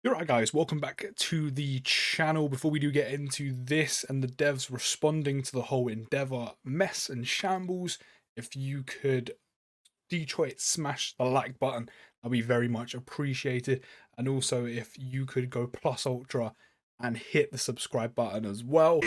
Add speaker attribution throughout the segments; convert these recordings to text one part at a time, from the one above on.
Speaker 1: Alright guys, welcome back to the channel. Before we do get into this and the devs responding to the whole Endeavour mess and shambles, if you could Detroit smash the like button, that'd be very much appreciated. And also if you could go plus ultra and hit the subscribe button as well.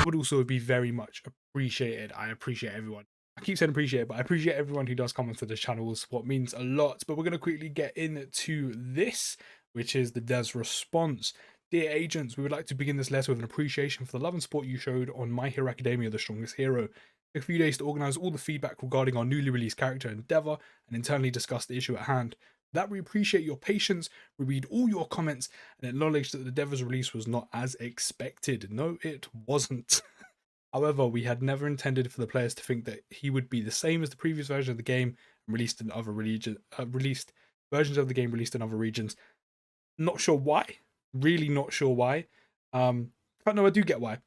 Speaker 1: Would also be very much appreciated. I appreciate everyone. I keep saying appreciate it, but I appreciate everyone who does come onto the channel. Support means a lot. But we're going to quickly get into this, which is the devs response. Dear agents, we would like to begin this letter with an appreciation for the love and support you showed on My Hero Academia, The Strongest Hero. It took a few days to organise all the feedback regarding our newly released character Endeavour and internally discuss the issue at hand. That we appreciate your patience, we read all your comments and acknowledge that the Endeavour's release was not as expected. No, it wasn't. However, we had never intended for the players to think that he would be the same as the previous version of the game and released in other released versions of the game released in other regions. Not sure why. Really not sure why. But no, I do get why.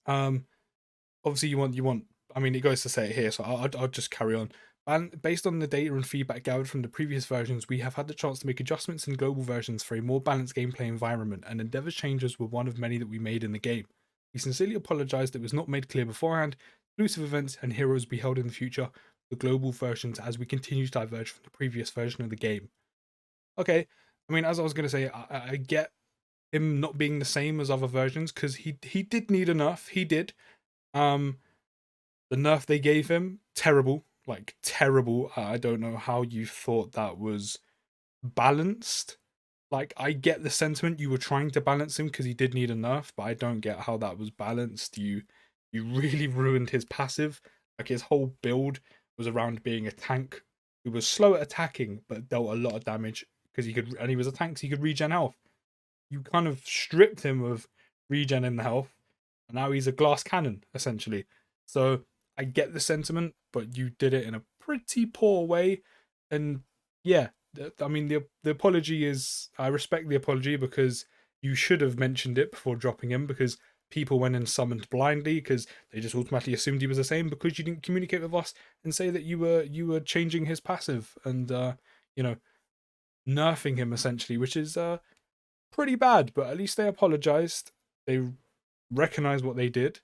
Speaker 1: Obviously you want. I mean, it goes to say it here, so I'll just carry on. And based on the data and feedback gathered from the previous versions, we have had the chance to make adjustments in global versions for a more balanced gameplay environment, and Endeavour's changes were one of many that we made in the game. We sincerely apologise that it was not made clear beforehand. Exclusive events and heroes will be held in the future, the global versions, as we continue to diverge from the previous version of the game. Okay, I mean, as I was going to say, I get him not being the same as other versions because he did need a nerf. He did. Um, the nerf they gave him, terrible, like terrible. I don't know how you thought that was balanced. Like, I get the sentiment you were trying to balance him because he did need a nerf, but I don't get how that was balanced. You really ruined his passive. Like, his whole build was around being a tank who was slow at attacking but dealt a lot of damage because he was a tank, so he could regen health. You kind of stripped him of regen and health, and now he's a glass cannon essentially. So I get the sentiment, but you did it in a pretty poor way. And yeah, I mean the apology is, I respect the apology because you should have mentioned it before dropping him, because people went and summoned blindly because they just automatically assumed he was the same because you didn't communicate with us and say that you were changing his passive and you know, nerfing him essentially, which is pretty bad. But at least they apologized. They recognized what they did.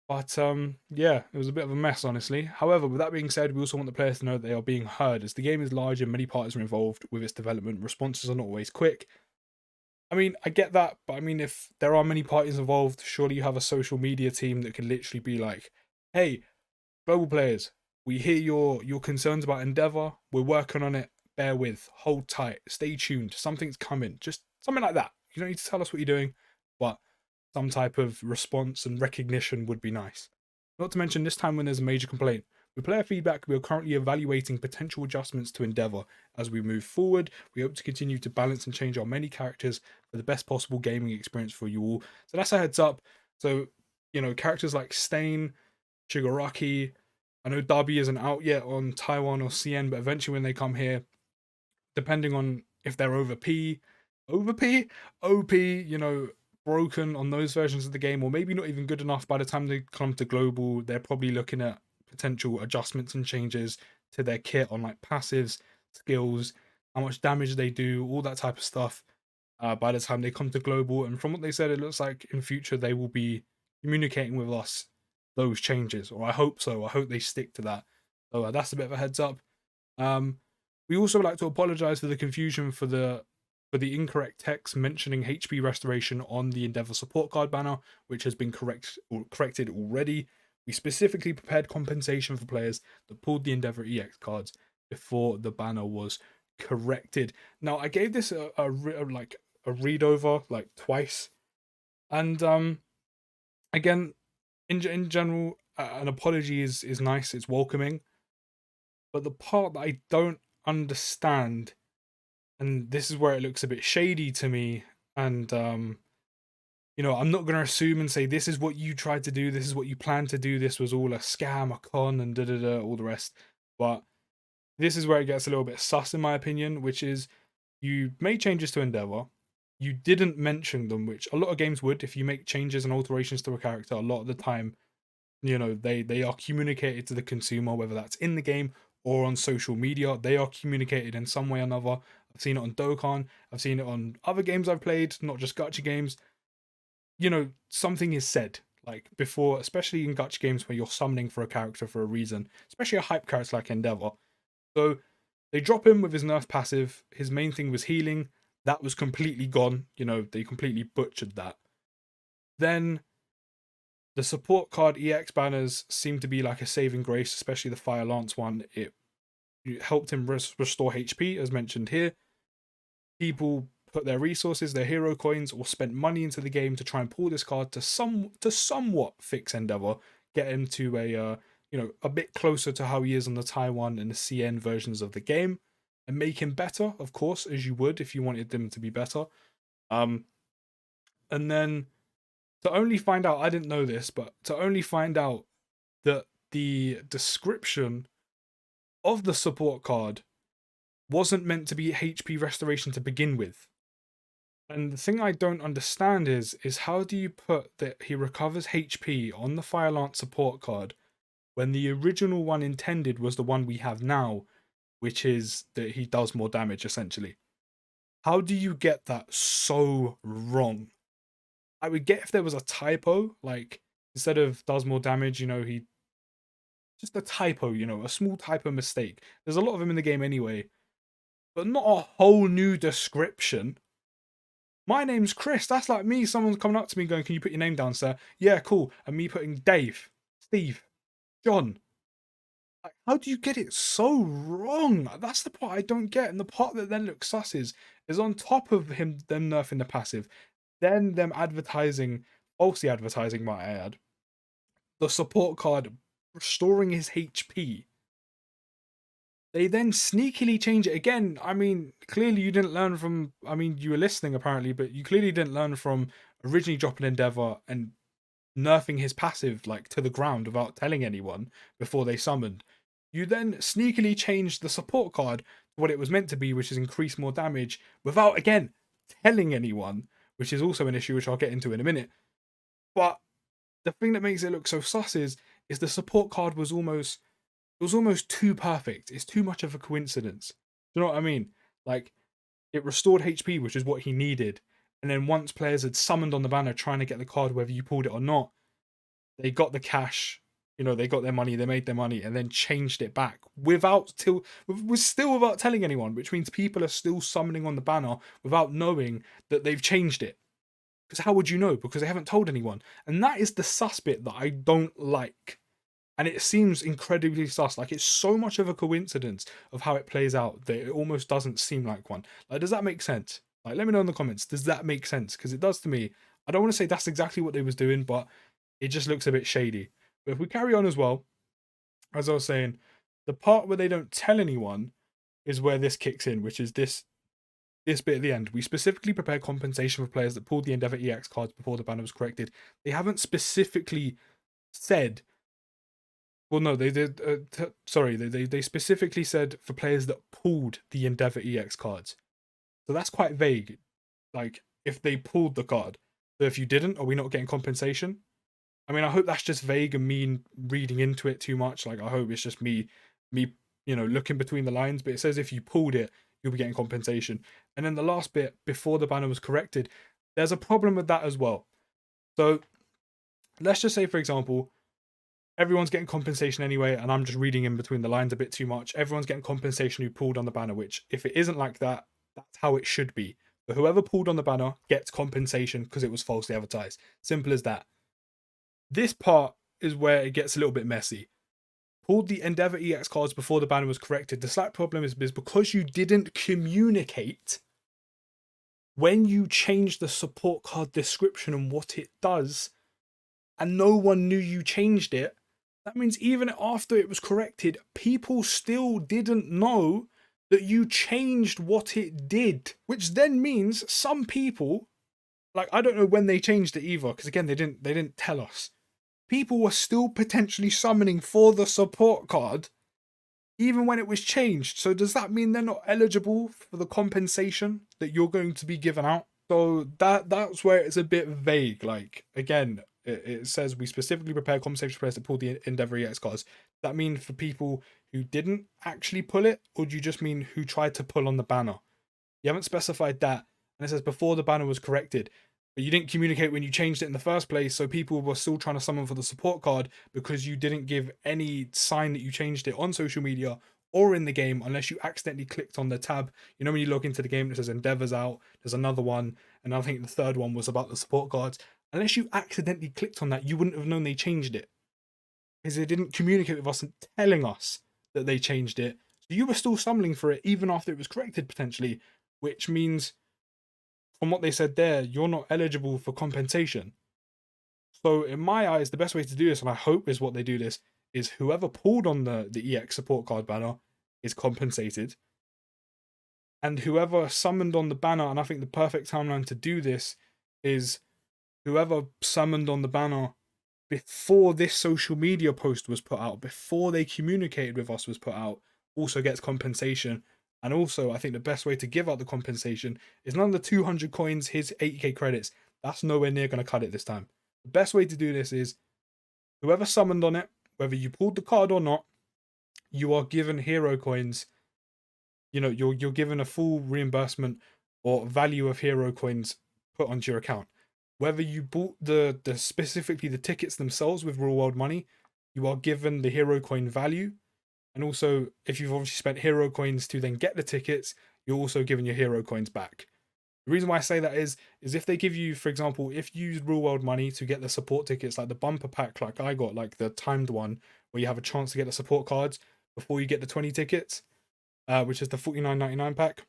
Speaker 1: But yeah, it was a bit of a mess, honestly. However, with that being said, we also want the players to know that they are being heard. As the game is large and many parties are involved with its development, responses are not always quick. I mean, I get that, but I mean, if there are many parties involved, surely you have a social media team that can literally be like, "Hey, global players, we hear your concerns about Endeavour. We're working on it. Bear with, hold tight, stay tuned. Something's coming." Just something like that. You don't need to tell us what you're doing, but some type of response and recognition would be nice. Not to mention, this time when there's a major complaint. With player feedback, we are currently evaluating potential adjustments to Endeavour. As we move forward, we hope to continue to balance and change our many characters for the best possible gaming experience for you all. So that's a heads up. So, you know, characters like Stain, Shigaraki, I know Darby isn't out yet on Taiwan or CN, but eventually when they come here, depending on if they're OP, you know, broken on those versions of the game, or maybe not even good enough by the time they come to global, they're probably looking at potential adjustments and changes to their kit on like passives, skills, how much damage they do, all that type of stuff. By the time they come to global, and from what they said, it looks like in future they will be communicating with us those changes, or I hope so. I hope they stick to that. So that's a bit of a heads up. Um, we also would like to apologise for the confusion for the incorrect text mentioning HP restoration on the Endeavour support card banner, which has been corrected already. We specifically prepared compensation for players that pulled the Endeavour EX cards before the banner was corrected. Now, I gave this a read over like twice, and again, in general, an apology is nice. It's welcoming. But the part that I don't understand, and this is where it looks a bit shady to me, and you know, I'm not going to assume and say this is what you tried to do, this is what you planned to do, this was all a scam, a con, and da da da, all the rest. But this is where it gets a little bit sus, in my opinion, which is you made changes to Endeavour, you didn't mention them, which a lot of games would. If you make changes and alterations to a character, a lot of the time You know, they are communicated to the consumer, whether that's in the game or on social media. They are communicated in some way or another. I've seen it on Dokkan. I've seen it on other games I've played, not just gacha games. You know, something is said like before, especially in gacha games where you're summoning for a character for a reason, especially a hype character like Endeavour. So they drop him with his nerf passive. His main thing was healing. That was completely gone. You know, they completely butchered that. Then the support card EX banners seem to be like a saving grace, especially the Fire Lance one. It helped him restore HP, as mentioned here. People put their resources, their hero coins, or spent money into the game to try and pull this card to somewhat fix Endeavour, get him to a bit closer to how he is on the Taiwan and the CN versions of the game, and make him better, of course, as you would if you wanted them to be better. And then to only find out, I didn't know this, but to only find out that the description of the support card wasn't meant to be HP restoration to begin with. And the thing I don't understand is how do you put that he recovers HP on the Fire Lance support card when the original one intended was the one we have now, which is that he does more damage essentially. How do you get that so wrong? I would get if there was a typo, like instead of does more damage, you know, he just a typo, you know, a small typo mistake. There's a lot of them in the game anyway, but not a whole new description. My name's Chris. That's like me. Someone's coming up to me going, "Can you put your name down, sir?" Yeah, cool. And me putting Dave, Steve, John. Like, how do you get it so wrong? That's the part I don't get. And the part that then looks sus is on top of them nerfing the passive, then them advertising, falsely advertising, might I add, the support card restoring his HP. They then sneakily change it again. I mean, clearly you didn't learn from, I mean, you were listening apparently, but you clearly didn't learn from originally dropping Endeavour and nerfing his passive like to the ground without telling anyone before they summoned. You then sneakily changed the support card to what it was meant to be, which is increase more damage without again telling anyone, which is also an issue which I'll get into in a minute. But the thing that makes it look so sus is the support card was almost too perfect. It's too much of a coincidence. Do you know what I mean? Like, it restored HP, which is what he needed. And then once players had summoned on the banner trying to get the card, whether you pulled it or not, they got the cash. You know, they got their money, they made their money, and then changed it back without telling anyone, which means people are still summoning on the banner without knowing that they've changed it. Because how would you know? Because they haven't told anyone. And that is the sus bit that I don't like. And it seems incredibly sus. Like, it's so much of a coincidence of how it plays out that it almost doesn't seem like one. Like, does that make sense? Like, let me know in the comments. Does that make sense? Because it does to me. I don't want to say that's exactly what they was doing, but it just looks a bit shady. But if we carry on as well, as I was saying, the part where they don't tell anyone is where this kicks in, which is this bit at the end. We specifically prepare compensation for players that pulled the Endeavour EX cards before the banner was corrected. They haven't specifically said. Well, no, they did. Sorry, they specifically said for players that pulled the Endeavour EX cards. So that's quite vague. Like, if they pulled the card. So if you didn't, are we not getting compensation? I mean, I hope that's just vague and me reading into it too much. Like, I hope it's just me, looking between the lines. But it says if you pulled it, you'll be getting compensation. And then the last bit, before the banner was corrected, there's a problem with that as well. So let's just say, for example, everyone's getting compensation anyway, and I'm just reading in between the lines a bit too much. Everyone's getting compensation who pulled on the banner, which, if it isn't like that, that's how it should be. But whoever pulled on the banner gets compensation because it was falsely advertised. Simple as that. This part is where it gets a little bit messy. Pulled the Endeavour EX cards before the banner was corrected. The slight problem is because you didn't communicate when you change the support card description and what it does, and no one knew you changed it, that means even after it was corrected, people still didn't know that you changed what it did. Which then means some people, like, I don't know when they changed it either, because again, they didn't tell us. People were still potentially summoning for the support card, even when it was changed. So does that mean they're not eligible for the compensation that you're going to be given out? So that's where it's a bit vague. Like, again, It says we specifically prepare compensation for players to pull the Endeavour EX cards. Does that mean for people who didn't actually pull it, or do you just mean who tried to pull on the banner? You haven't specified that. And it says before the banner was corrected. But you didn't communicate when you changed it in the first place, so people were still trying to summon for the support card because you didn't give any sign that you changed it on social media or in the game unless you accidentally clicked on the tab. You know when you log into the game, it says Endeavour's out, there's another one, and I think the third one was about the support cards. Unless you accidentally clicked on that, you wouldn't have known they changed it. Because they didn't communicate with us and telling us that they changed it. So you were still summoning for it even after it was corrected potentially, which means from what they said there, you're not eligible for compensation. So in my eyes, the best way to do this, and I hope is what they do this, is whoever pulled on the EX support card banner is compensated. And whoever summoned on the banner, and I think the perfect timeline to do this is whoever summoned on the banner before this social media post was put out, before they communicated with us was put out, also gets compensation. And also, I think the best way to give out the compensation is none of the 200 coins, his 80k credits. That's nowhere near going to cut it this time. The best way to do this is whoever summoned on it, whether you pulled the card or not, you are given hero coins. You know, you're given a full reimbursement or value of hero coins put onto your account. Whether you bought the specifically the tickets themselves with real world money, you are given the hero coin value. And also, if you've obviously spent hero coins to then get the tickets, you're also given your hero coins back. The reason why I say that is if they give you, for example, if you use real world money to get the support tickets, like the bumper pack, like I got, like the timed one, where you have a chance to get the support cards before you get the 20 tickets, which is the $49.99 pack.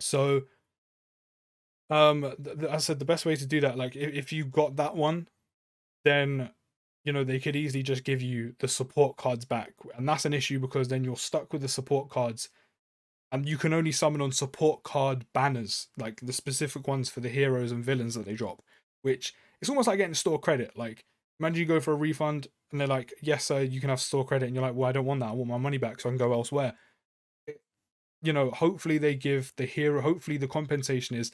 Speaker 1: So, I said the best way to do that, like if you got that one, then you know they could easily just give you the support cards back, and that's an issue because then you're stuck with the support cards, and you can only summon on support card banners, like the specific ones for the heroes and villains that they drop, which it's almost like getting store credit. Like imagine you go for a refund and they're like, yes sir, you can have store credit, and you're like, well, I don't want that, I want my money back so I can go elsewhere. You know, hopefully they give the hero, hopefully the compensation is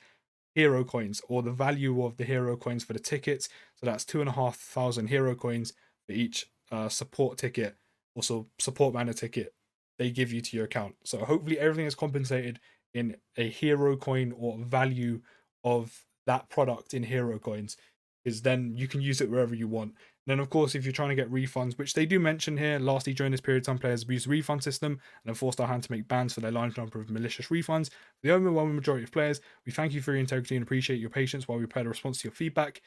Speaker 1: hero coins, or the value of the hero coins for the tickets. So that's 2,500 hero coins for each support ticket, also support banner ticket they give you to your account. So hopefully everything is compensated in a hero coin or value of that product in hero coins, because then you can use it wherever you want. And then of course, if you're trying to get refunds, which they do mention here, lastly, during this period, some players abuse the refund system and have forced our hand to make bans for their large number of malicious refunds. For the overwhelming majority of players, we thank you for your integrity and appreciate your patience while we prepare a response to your feedback.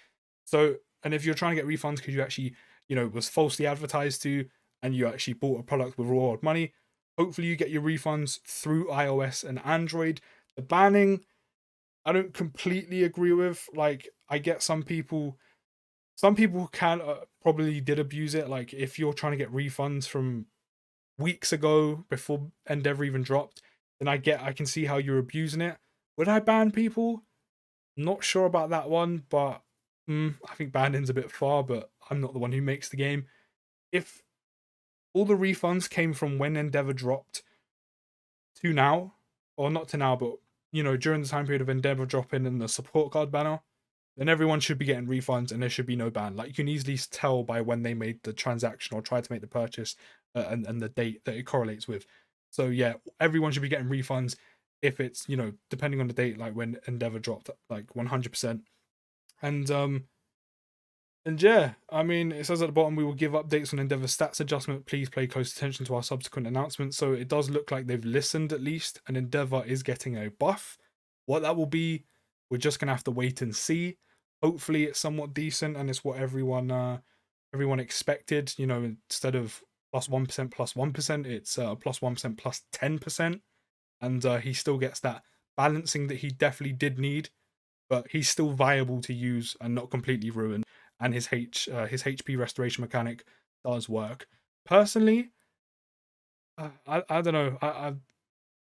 Speaker 1: So, and if you're trying to get refunds because you actually, you know, was falsely advertised to and you actually bought a product with reward money, hopefully you get your refunds through iOS and Android. The banning, I don't completely agree with. Like, I get some people can probably did abuse it. Like, if you're trying to get refunds from weeks ago before Endeavour even dropped, then I can see how you're abusing it. Would I ban people? Not sure about that one, but I think banning's a bit far, but I'm not the one who makes the game. If all the refunds came from when Endeavour dropped to now, or not to now, but you know, during the time period of Endeavour dropping and the support card banner, then everyone should be getting refunds and there should be no ban. Like, you can easily tell by when they made the transaction or tried to make the purchase, and the date that it correlates with. So yeah, everyone should be getting refunds if it's, you know, depending on the date, like when Endeavour dropped, like 100%. And yeah, I mean, it says at the bottom, we will give updates on Endeavour stats adjustment. Please pay close attention to our subsequent announcements. So it does look like they've listened at least, and Endeavour is getting a buff. What that will be, we're just gonna have to wait and see. Hopefully, it's somewhat decent and it's what everyone expected. You know, instead of plus 1% plus 1%, it's plus 1% plus 10%, and he still gets that balancing that he definitely did need, but he's still viable to use and not completely ruined. And his HP restoration mechanic does work. Personally, I don't know.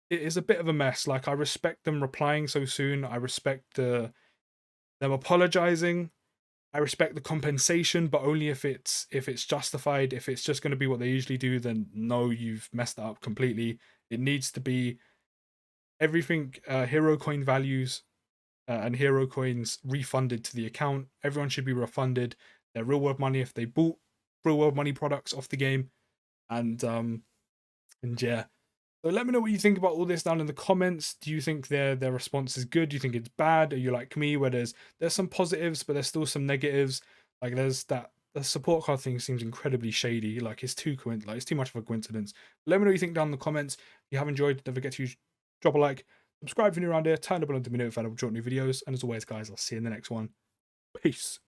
Speaker 1: It is a bit of a mess. Like, I respect them replying so soon. I respect them apologizing. I respect the compensation, but only if it's justified. If it's just going to be what they usually do, then no, you've messed that up completely. It needs to be everything hero coin values and hero coins refunded to the account. Everyone should be refunded their real world money if they bought real world money products off the game. And yeah. So let me know what you think about all this down in the comments. Do you think their response is good? Do you think it's bad? Are you like me, where there's some positives, but there's still some negatives? Like there's that the support card thing seems incredibly shady. Like it's it's too much of a coincidence. Let me know what you think down in the comments. If you have enjoyed, don't forget to drop a like, subscribe if you're new around here, turn the bell on to be notified of new videos. And as always, guys, I'll see you in the next one. Peace.